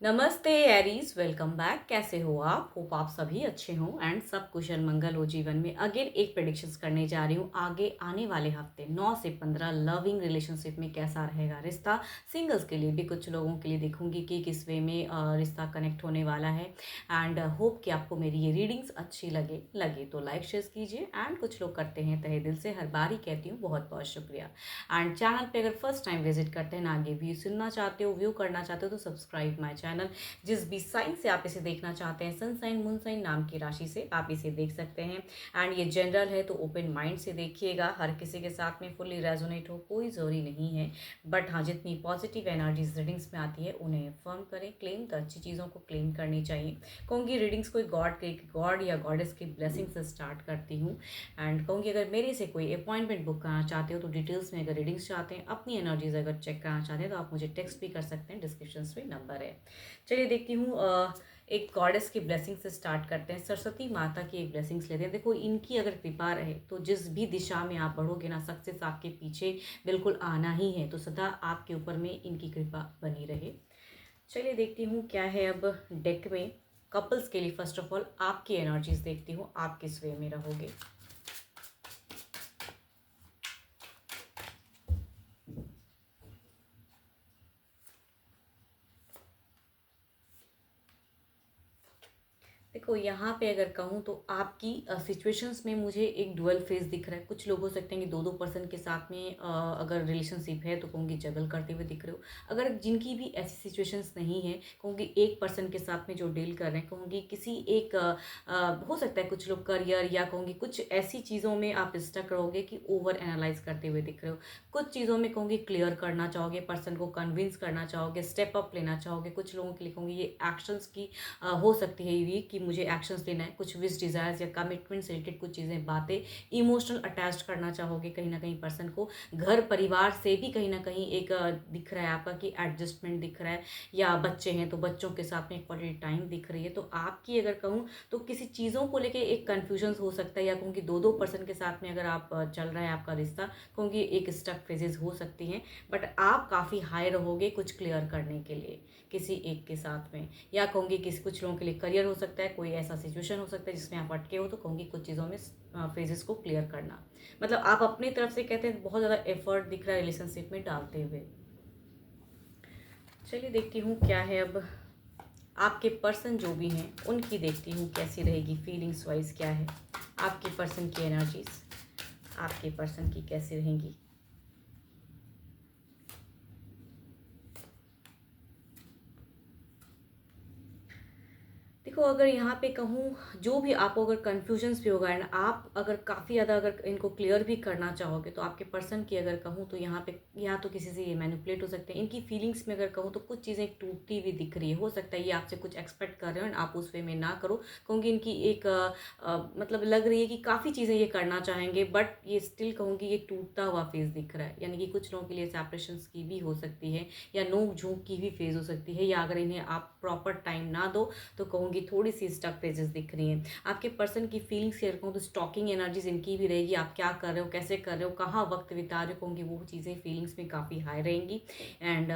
नमस्ते Aries, welcome back. कैसे हो आप? होप आप सभी अच्छे हों एंड सब कुशल मंगल हो जीवन में। अगेन एक प्रेडिक्शंस करने जा रही हूँ। आगे आने वाले हफ्ते 9 से 15 लविंग रिलेशनशिप में कैसा रहेगा रिश्ता। सिंगल्स के लिए भी कुछ लोगों के लिए देखूंगी कि किस वे में रिश्ता कनेक्ट होने वाला है। एंड होप कि आपको मेरी ये रीडिंग्स अच्छी लगे तो लाइक शेयर कीजिए। एंड कुछ लोग करते हैं तहे दिल से, हर बार ही कहती हूँ बहुत बहुत शुक्रिया। एंड चैनल पे अगर फर्स्ट टाइम विजिट करते हैं ना, आगे व्यू सुनना चाहते हो, व्यू करना चाहते हो तो सब्सक्राइब माय चैनल। जिस भी साइन से आप इसे देखना चाहते हैं, सन साइन मून साइन नाम की राशि से आप इसे देख सकते हैं। एंड ये जनरल है तो ओपन माइंड से देखिएगा। हर किसी के साथ में फुल्ली रेजोनेट हो कोई ज़रूरी नहीं है, बट हाँ जितनी पॉजिटिव एनर्जीज रीडिंग्स में आती है उन्हें फर्म करें। क्लेम तो अच्छी चीज़ों को क्लेम करनी चाहिए। कहूँगी रीडिंग्स कोई गॉड या गॉडेस की ब्लेसिंग से स्टार्ट करती हूँ। एंड कहूँगी अगर मेरे से कोई अपॉइंटमेंट बुक करना चाहते हो तो डिटेल्स में, अगर रीडिंग्स चाहते हैं, अपनी एनर्जीज अगर चेक करना चाहते हैं तो आप मुझे टेक्स्ट भी कर सकते हैं, डिस्क्रिप्शन में नंबर है। चलिए देखती हूँ। एक गॉडेस की ब्लेसिंग से स्टार्ट करते हैं। सरस्वती माता की एक ब्लेसिंग्स लेते हैं। देखो, इनकी अगर कृपा रहे तो जिस भी दिशा में आप बढ़ोगे ना, सक्सेस आपके पीछे बिल्कुल आना ही है। तो सदा आपके ऊपर में इनकी कृपा बनी रहे। चलिए देखती हूँ क्या है अब डेक में। कपल्स के लिए फर्स्ट ऑफ ऑल आपकी एनर्जीज देखती हूँ, आप किस वे में रहोगे। देखो, यहाँ पे अगर कहूँ तो आपकी सिचुएशंस में मुझे एक डुअल फेस दिख रहा है। कुछ लोग हो सकते हैं कि दो दो पर्सन के साथ में अगर रिलेशनशिप है तो कहूँगी जगल करते हुए दिख रहे हो। अगर जिनकी भी ऐसी सिचुएशंस नहीं है, कहूँगी एक पर्सन के साथ में जो डील कर रहे हैं, कहूँगी किसी एक हो सकता है कुछ लोग करियर या कहूँगी कुछ ऐसी चीज़ों में आप स्टक रहोगे कि ओवर एनालाइज करते हुए दिख रहे हो। कुछ चीज़ों में कहूँगी क्लियर करना चाहोगे, पर्सन को कन्विंस करना चाहोगे, स्टेप अप लेना चाहोगे। कुछ लोगों के लिए कहूँगी ये एक्शंस की हो सकती है ये कि मुझे एक्शंस लेना है। कुछ विश डिज़ायर्स या कमिटमेंट से रिलेटेड कुछ चीज़ें, बातें, इमोशनल अटैच करना चाहोगे कहीं ना कहीं पर्सन को। घर परिवार से भी कहीं ना कहीं एक दिख रहा है आपका कि एडजस्टमेंट दिख रहा है। या बच्चे हैं तो बच्चों के साथ में क्वालिटी टाइम दिख रही है। तो आपकी अगर कहूँ तो किसी चीज़ों को लेके एक कन्फ्यूजन हो सकता है, या कहूँ कि दो दो पर्सन के साथ में अगर आप चल रहा है आपका रिश्ता, कहूँगी एक स्टक फेजेस हो सकती हैं। बट आप काफ़ी हाई रहोगे कुछ क्लियर करने के लिए किसी एक के साथ में। या कहूँगी किसी कुछ लोगों के लिए करियर हो सकता है, कोई ऐसा सिचुएशन हो सकता है जिसमें आप अटके हो, तो कहूँगी कुछ चीज़ों में फेजेस को क्लियर करना। मतलब आप अपनी तरफ से कहते हैं बहुत ज़्यादा एफर्ट दिख रहा है रिलेशनशिप में डालते हुए। चलिए देखती हूँ क्या है अब आपके पर्सन जो भी हैं उनकी देखती हूँ कैसी रहेगी फीलिंग्स वाइज। क्या है आपके पर्सन की एनर्जीज, आपके पर्सन की कैसी रहेंगी। देखो, अगर यहाँ पे कहूँ जो भी आपको अगर कन्फ्यूजन्स भी होगा एंड आप अगर काफ़ी ज़्यादा अगर इनको क्लियर भी करना चाहोगे, तो आपके पर्सन की अगर कहूँ तो यहाँ पे या तो किसी से ये मैनिपुलेट हो सकते हैं। इनकी फीलिंग्स में अगर कहूँ तो कुछ चीज़ें टूटती हुई दिख रही है। हो सकता है ये आपसे कुछ एक्सपेक्ट कर रहे हो एंड आप उस वे में ना करो। कहूँगी इनकी एक मतलब लग रही है कि काफ़ी चीज़ें ये करना चाहेंगे, बट ये स्टिल कहूँगी ये टूटता हुआ फेज़ दिख रहा है। यानी कि कुछ लोगों के लिए सेपरेशंस की भी हो सकती है, या नोक झोंक की भी फेज़ हो सकती है। या अगर इन्हें आप प्रॉपर टाइम ना दो तो कहूँगी थोड़ी सी स्टक पेजेस दिख रही हैं। आपके पर्सन की फीलिंग्स शेयर कहूँ तो स्टॉकिंग एनर्जीज इनकी भी रहेगी। आप क्या कर रहे हो, कैसे कर रहे हो, कहाँ वक्त बिता रहे हो, कहूँगी वो चीज़ें फीलिंग्स में काफ़ी हाई रहेंगी। एंड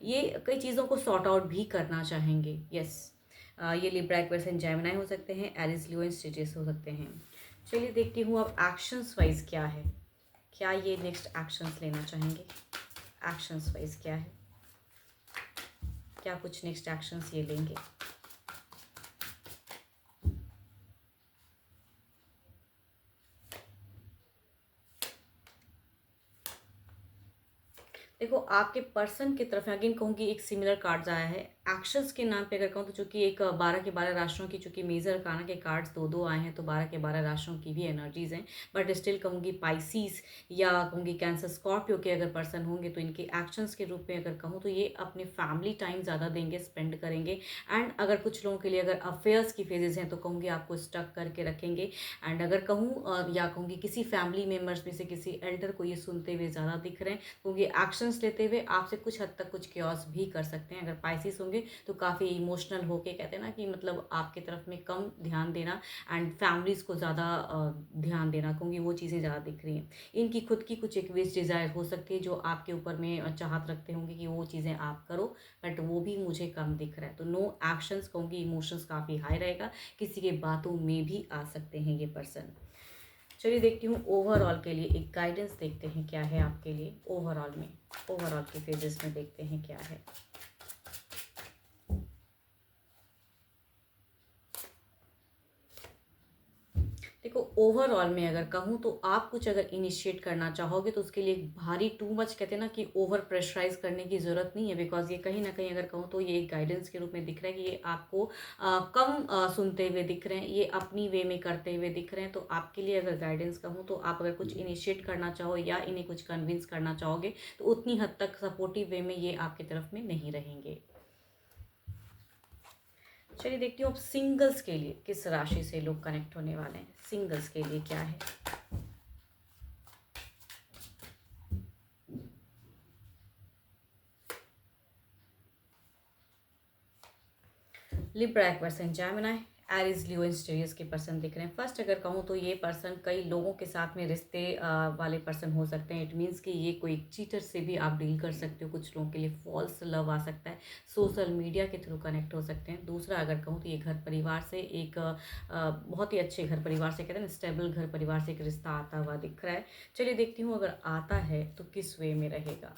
ये कई चीज़ों को सॉर्ट आउट भी करना चाहेंगे। यस, ये लिब्रा एक्वेरियस जेमिनी हो सकते हैं, एरिस लियो स्टेजेस हो सकते हैं। चलिए देखती हूँ अब एक्शंस वाइज क्या है। क्या ये नेक्स्ट एक्शंस लेना चाहेंगे, एक्शंस वाइज क्या है, क्या कुछ नेक्स्ट एक्शंस ये लेंगे। देखो, आपके पर्सन की तरफ अगेन कहूँगी एक सिमिलर कार्ड्स आया है। एक्शंस के नाम पे अगर कहूँ तो चूंकि एक 12 के 12 राशियों की चूंकि मेजर अरकाना के कार्ड्स दो दो आए हैं, तो 12 के 12 राशियों की भी एनर्जीज हैं। बट स्टिल कहूँगी पाइसीज या कहूँगी कैंसर स्कॉर्पियो के अगर पर्सन होंगे तो इनके एक्शंस के रूप में अगर कहूँ तो ये अपने फैमिली टाइम ज़्यादा देंगे, स्पेंड करेंगे। एंड अगर कुछ लोगों के लिए अगर अफेयर्स की फेजेस हैं तो कहूँगी आपको स्टक करके रखेंगे। एंड अगर कहूँ या कहूँगी किसी फैमिली मेम्बर्स में से किसी एल्डर को ये सुनते हुए ज़्यादा दिख रहे हैं, क्योंकि एक्शंस लेते हुए आपसे कुछ हद तक कुछ क्योस भी कर सकते हैं। अगर पाइसिस होंगे करोगे तो काफ़ी इमोशनल होके, कहते हैं ना कि मतलब आपकी तरफ में कम ध्यान देना एंड फैमिलीज़ को ज़्यादा ध्यान देना, क्योंकि वो चीज़ें ज़्यादा दिख रही हैं। इनकी खुद की कुछ एक विश डिज़ायर हो सकती है जो आपके ऊपर में चाहत रखते होंगे कि वो चीज़ें आप करो, बट वो भी मुझे कम दिख रहा है। तो नो एक्शंस, कहूँगी इमोशंस काफ़ी हाई रहेगा, किसी के बातों में भी आ सकते हैं ये पर्सन। चलिए देखती हूँ ओवरऑल के लिए एक गाइडेंस देखते हैं क्या है आपके लिए ओवरऑल में, ओवरऑल के फेजेस में देखते हैं क्या है। देखो ओवरऑल में अगर कहूँ तो आप कुछ अगर इनिशिएट करना चाहोगे तो उसके लिए एक भारी टू मच, कहते हैं ना कि ओवर प्रेशराइज करने की ज़रूरत नहीं है, बिकॉज ये कहीं ना कहीं अगर कहूँ तो ये एक गाइडेंस के रूप में दिख रहा है कि ये आपको कम सुनते हुए दिख रहे हैं, ये अपनी वे में करते हुए दिख रहे हैं। तो आपके लिए अगर गाइडेंस कहूँ तो आप अगर कुछ इनिशिएट करना चाहो या इन्हें कुछ कन्विंस करना चाहोगे तो उतनी हद तक सपोर्टिव वे में ये आपकी तरफ में नहीं रहेंगे। चलिए देखती हूँ अब सिंगल्स के लिए किस राशि से लोग कनेक्ट होने वाले हैं, सिंगल्स के लिए क्या है। Libra, Aquarius and Gemini, Aries, Leo and स्टेरियस के पर्सन दिख रहे हैं। फर्स्ट अगर कहूँ तो ये पर्सन कई लोगों के साथ में रिश्ते वाले पर्सन हो सकते हैं। इट मीन्स कि ये कोई चीटर से भी आप डील कर सकते हो, कुछ लोगों के लिए फॉल्स लव आ सकता है, सोशल मीडिया के थ्रू कनेक्ट हो सकते हैं। दूसरा अगर कहूँ तो ये घर परिवार से एक बहुत ही अच्छे घर परिवार से, कहते हैं ना स्टेबल घर परिवार से एक रिश्ता आता हुआ दिख रहा है। चलिए देखती हूँ अगर आता है तो किस वे में रहेगा।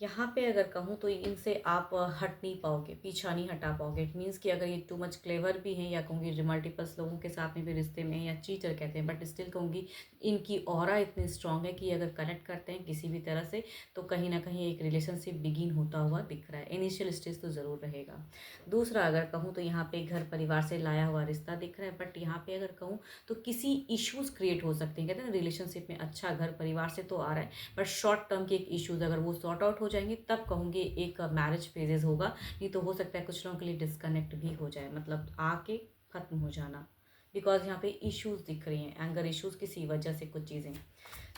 यहाँ पे अगर कहूँ तो इनसे आप हट नहीं पाओगे, पीछा नहीं हटा पाओगे। इट मीन्स कि अगर ये टू मच क्लेवर भी हैं या कहूँगी मल्टीपल्स लोगों के साथ में भी रिश्ते में हैं या चीटर कहते हैं, बट स्टिल कहूँगी इनकी ऑरा इतनी स्ट्रांग है कि अगर कनेक्ट करते हैं किसी भी तरह से तो कहीं ना कहीं एक रिलेशनशिप बिगिन होता हुआ दिख रहा है। इनिशियल स्टेज तो ज़रूर रहेगा। दूसरा अगर कहूँ तो यहाँ पे घर परिवार से लाया हुआ रिश्ता दिख रहा है, बट यहाँ पे अगर कहूँ तो किसी इश्यूज़ क्रिएट हो सकते हैं। कहते हैं ना रिलेशनशिप में अच्छा घर परिवार से तो आ रहा है, बट शॉर्ट टर्म के एक इश्यूज अगर वो सॉर्ट आउट हो जाएंगे तब कहूँगी एक मैरिज फेजेस होगा। नहीं तो हो सकता है कुछ लोगों के लिए डिस्कनेक्ट भी हो जाए, मतलब आके खत्म हो जाना, बिकॉज यहाँ पे इश्यूज दिख रही हैं, एंगर इश्यूज किसी वजह से कुछ चीज़ें।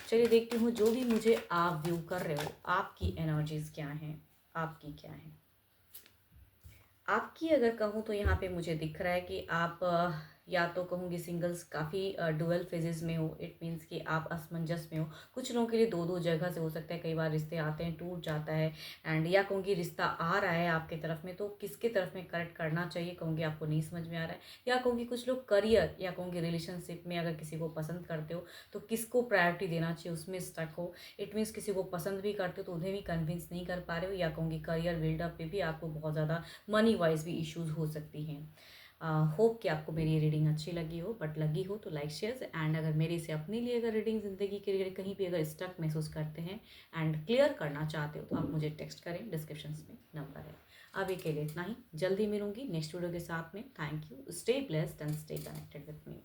चलिए देखती हूँ जो भी मुझे आप व्यू कर रहे हो आपकी एनर्जीज क्या हैं, आपकी क्या है। आपकी अगर कहूँ तो यहाँ पे मुझे दिख रहा है कि आप या तो कहूँगी सिंगल्स काफ़ी डुअल फेजेस में हो। इट मीन्स कि आप असमंजस में हो, कुछ लोगों के लिए दो दो जगह से हो सकता है, कई बार रिश्ते आते हैं टूट जाता है एंड या कहूँगी रिश्ता आ रहा है आपके तरफ में तो किसके तरफ में करेक्ट करना चाहिए कहूँगी आपको नहीं समझ में आ रहा है। या कहूँगी कुछ लोग करियर या कहूँगी रिलेशनशिप में अगर किसी को पसंद करते हो तो किसको प्रायोरिटी देना चाहिए उसमें स्टक हो। इट मीन्स किसी को पसंद भी करते हो तो उन्हें भी कन्विंस नहीं कर पा रहे हो, या कहूँगी करियर बिल्डअप पे भी आपको बहुत ज़्यादा मनी वाइज भी इश्यूज हो सकती हैं। होप कि आपको मेरी ये रीडिंग अच्छी लगी हो, बट लगी हो तो लाइक शेयर एंड अगर मेरे से अपने लिए अगर रीडिंग ज़िंदगी के लिए कहीं भी अगर स्टक महसूस करते हैं एंड क्लियर करना चाहते हो तो आप मुझे टेक्स्ट करें, डिस्क्रिप्शन में नंबर है। अभी के लिए इतना ही, जल्दी मिलूंगी नेक्स्ट वीडियो के साथ में। Thank you, stay blessed and stay connected with me.